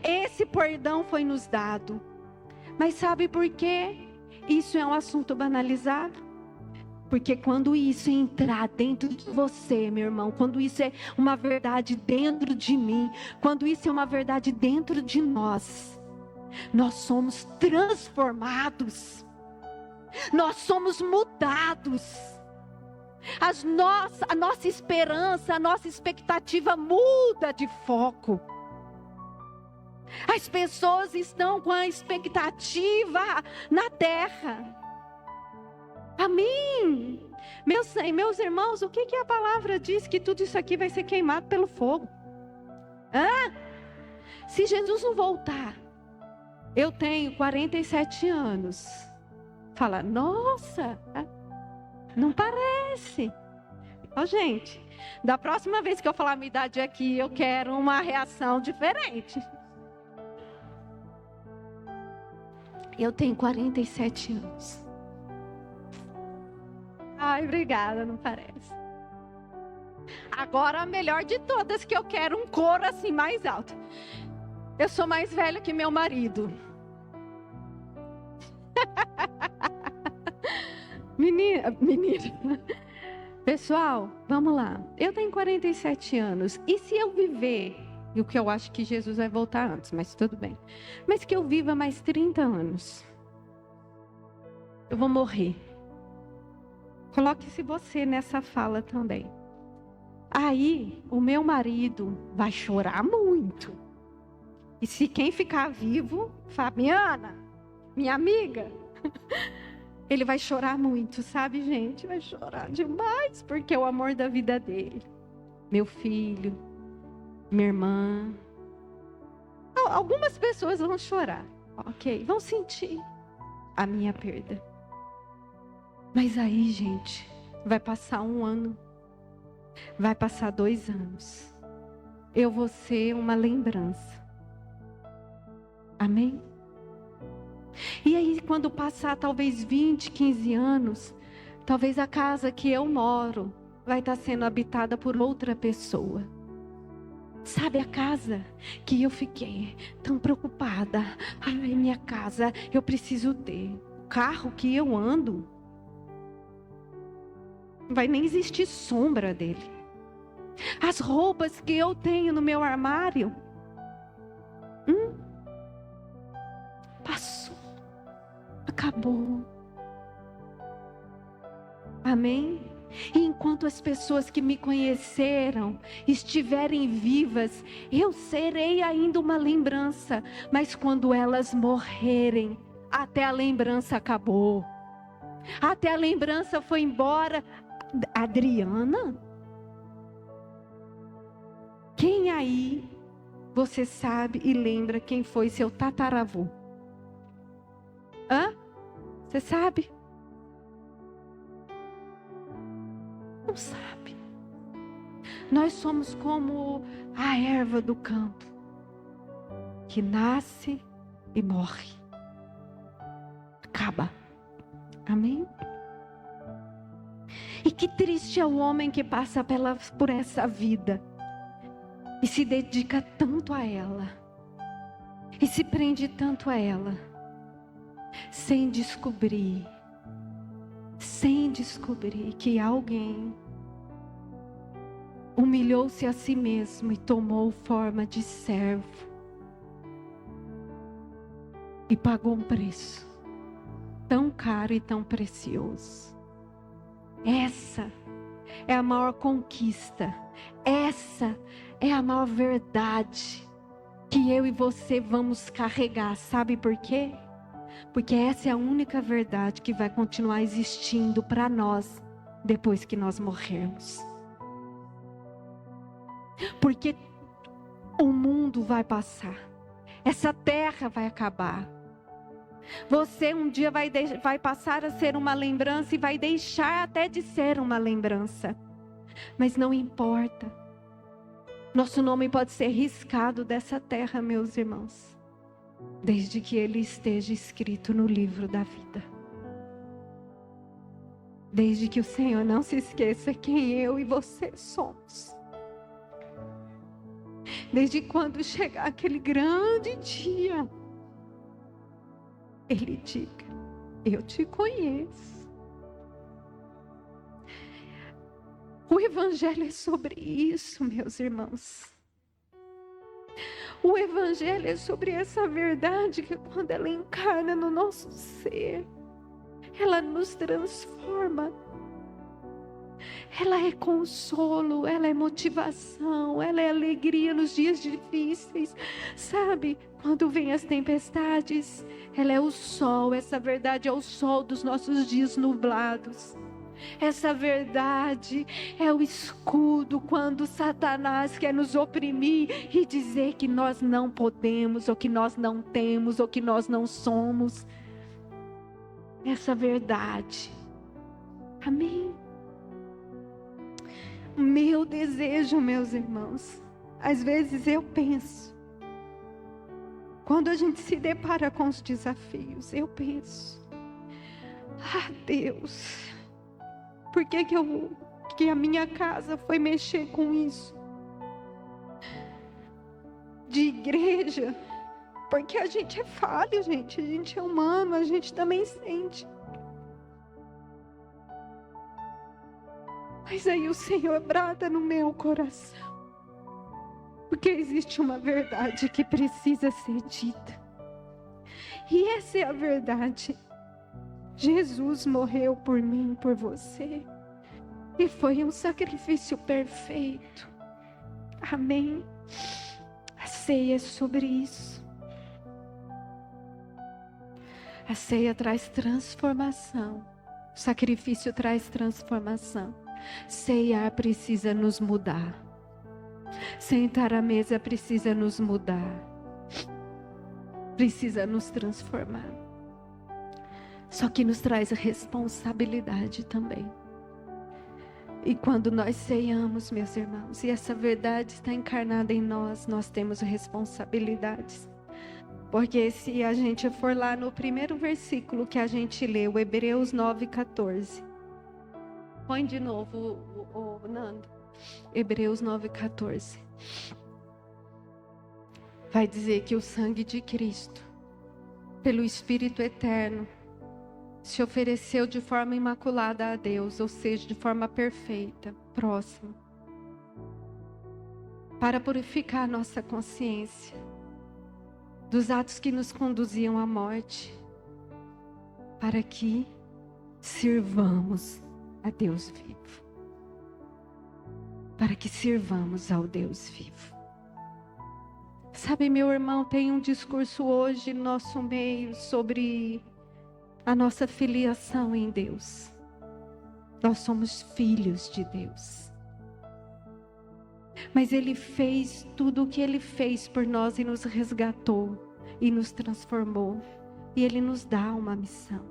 Esse perdão foi nos dado. Mas sabe por quê? Isso é um assunto banalizado. Porque quando isso entrar dentro de você, meu irmão, quando isso é uma verdade dentro de mim, quando isso é uma verdade dentro de nós, nós somos transformados, nós somos mudados, a nossa esperança, a nossa expectativa muda de foco. As pessoas estão com a expectativa na terra. Amém. Meus irmãos, o que a palavra diz? Que tudo isso aqui vai ser queimado pelo fogo. Se Jesus não voltar, eu tenho 47 anos. Fala, nossa, não parece. Gente, da próxima vez que eu falar a minha idade aqui, eu quero uma reação diferente. Eu tenho 47 anos. Obrigada, não parece. Agora a melhor de todas, que eu quero um coro assim mais alto. Eu sou mais velha que meu marido. Menina. Pessoal, vamos lá. Eu tenho 47 anos. E se eu viver, e o que eu acho que Jesus vai voltar antes, mas tudo bem. Mas que eu viva mais 30 anos. Eu vou morrer. Coloque-se você nessa fala também. Aí, o meu marido vai chorar muito. E se quem ficar vivo, Fabiana, minha amiga, ele vai chorar muito, sabe, gente? Vai chorar demais, porque é o amor da vida dele. Meu filho, minha irmã. Algumas pessoas vão chorar, ok? Vão sentir a minha perda. Mas aí, gente, vai passar 1 ano, vai passar 2 anos. Eu vou ser uma lembrança. Amém? E aí, quando passar talvez 20, 15 anos, talvez a casa que eu moro vai estar sendo habitada por outra pessoa. Sabe a casa que eu fiquei tão preocupada? Ai, minha casa, eu preciso ter. O carro que eu ando, não vai nem existir sombra dele. As roupas que eu tenho no meu armário, passou, acabou. Amém? E enquanto as pessoas que me conheceram estiverem vivas, eu serei ainda uma lembrança. Mas quando elas morrerem, até a lembrança acabou. Até a lembrança foi embora. Adriana? Quem aí você sabe e lembra quem foi seu tataravô? Você sabe? Não sabe. Nós somos como a erva do campo, que nasce e morre. Acaba. Amém? E que triste é o homem que passa por essa vida e se dedica tanto a ela, e se prende tanto a ela, sem descobrir que alguém humilhou-se a si mesmo e tomou forma de servo e pagou um preço tão caro e tão precioso. Essa é a maior conquista, essa é a maior verdade que eu e você vamos carregar. Sabe por quê? Porque essa é a única verdade que vai continuar existindo para nós depois que nós morrermos. Porque o mundo vai passar, essa terra vai acabar. Você um dia vai passar a ser uma lembrança e vai deixar até de ser uma lembrança. Mas não importa. Nosso nome pode ser riscado dessa terra, meus irmãos, desde que ele esteja escrito no livro da vida. Desde que o Senhor não se esqueça quem eu e você somos. Desde quando chegar aquele grande dia, Ele diga: eu te conheço. O Evangelho é sobre isso, meus irmãos. O Evangelho é sobre essa verdade que quando ela encarna no nosso ser, ela nos transforma. Ela é consolo, ela é motivação, ela é alegria nos dias difíceis. Sabe, quando vem as tempestades, ela é o sol, essa verdade é o sol dos nossos dias nublados. Essa verdade é o escudo quando Satanás quer nos oprimir e dizer que nós não podemos, ou que nós não temos, ou que nós não somos. Essa verdade. Amém? Meu desejo, meus irmãos, às vezes eu penso, quando a gente se depara com os desafios, eu penso: Deus, por que a minha casa foi mexer com isso? De igreja, porque a gente é falho, gente, a gente é humano, a gente também sente. Mas aí o Senhor brada no meu coração, porque existe uma verdade que precisa ser dita. E essa é a verdade. Jesus morreu por mim, por você. E foi um sacrifício perfeito. Amém. A ceia é sobre isso. A ceia traz transformação. O sacrifício traz transformação. Ceiar precisa nos mudar. Sentar à mesa precisa nos mudar. Precisa nos transformar. Só que nos traz responsabilidade também. E quando nós ceiamos, meus irmãos, e essa verdade está encarnada em nós, nós temos responsabilidades. Porque se a gente for lá no primeiro versículo que a gente leu, Hebreus 9:14. Põe de novo o Nando. Hebreus 9:14. Vai dizer que o sangue de Cristo, pelo Espírito eterno, se ofereceu de forma imaculada a Deus, ou seja, de forma perfeita, próxima, para purificar nossa consciência dos atos que nos conduziam à morte, para que sirvamos a Deus vivo. Para que sirvamos ao Deus vivo. Sabe, meu irmão, tem um discurso hoje no nosso meio sobre a nossa filiação em Deus. Nós somos filhos de Deus. Mas Ele fez tudo o que Ele fez por nós e nos resgatou e nos transformou. E Ele nos dá uma missão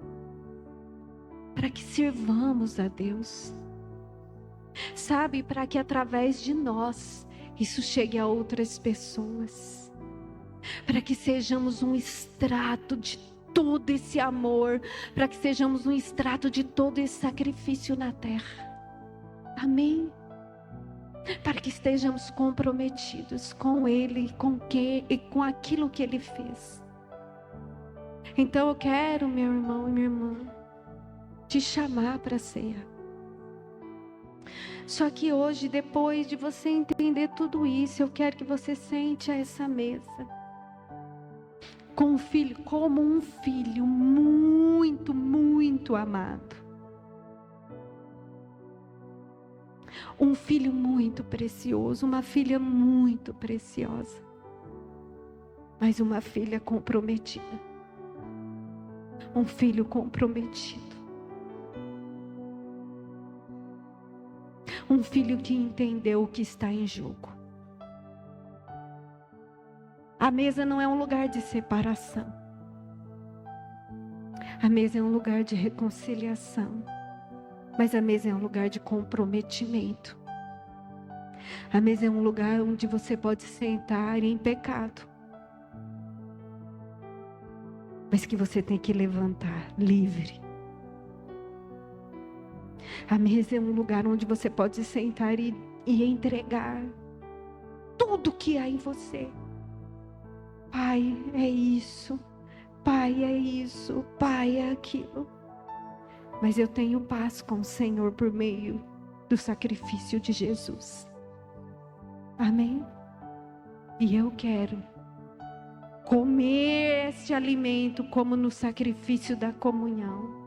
para que sirvamos a Deus. Sabe, para que através de nós isso chegue a outras pessoas. Para que sejamos um extrato de todo esse amor, para que sejamos um extrato de todo esse sacrifício na terra. Amém? Para que estejamos comprometidos com Ele, e com aquilo que Ele fez. Então eu quero, meu irmão e minha irmã, te chamar para a ceia. Só que hoje, depois de você entender tudo isso, eu quero que você sente a essa mesa com um filho, como um filho muito, muito amado. Um filho muito precioso, uma filha muito preciosa, mas uma filha comprometida. Um filho comprometido. Um filho que entendeu o que está em jogo. A mesa não é um lugar de separação. A mesa é um lugar de reconciliação. Mas a mesa é um lugar de comprometimento. A mesa é um lugar onde você pode sentar em pecado. Mas que você tem que levantar livre. A mesa é um lugar onde você pode sentar e entregar tudo que há em você. Pai, é isso. Pai, é isso. Pai, é aquilo. Mas eu tenho paz com o Senhor por meio do sacrifício de Jesus. Amém? E eu quero comer este alimento como no sacrifício da comunhão.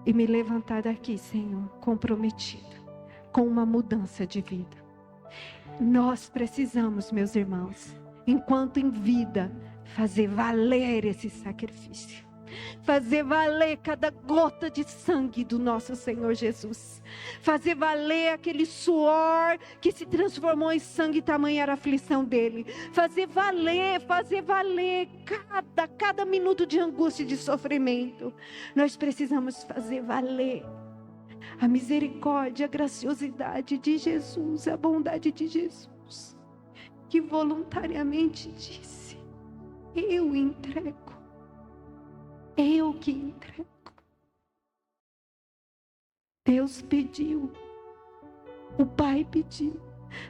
E me levantar daqui, Senhor, comprometida com uma mudança de vida. Nós precisamos, meus irmãos, enquanto em vida, fazer valer esse sacrifício. Fazer valer cada gota de sangue do nosso Senhor Jesus. Fazer valer aquele suor que se transformou em sangue, tamanha era a aflição dele. Fazer valer cada minuto de angústia e de sofrimento. Nós precisamos fazer valer a misericórdia, a graciosidade de Jesus, a bondade de Jesus, que voluntariamente disse: eu entrego. Eu que entrego. Deus pediu, o Pai pediu,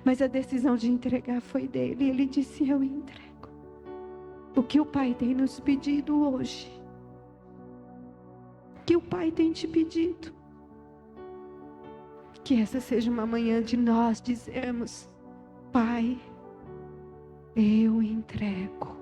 mas a decisão de entregar foi dele. Ele disse: eu entrego. O que o Pai tem nos pedido hoje? O que o Pai tem te pedido? Que essa seja uma manhã de nós dizermos: Pai, eu entrego.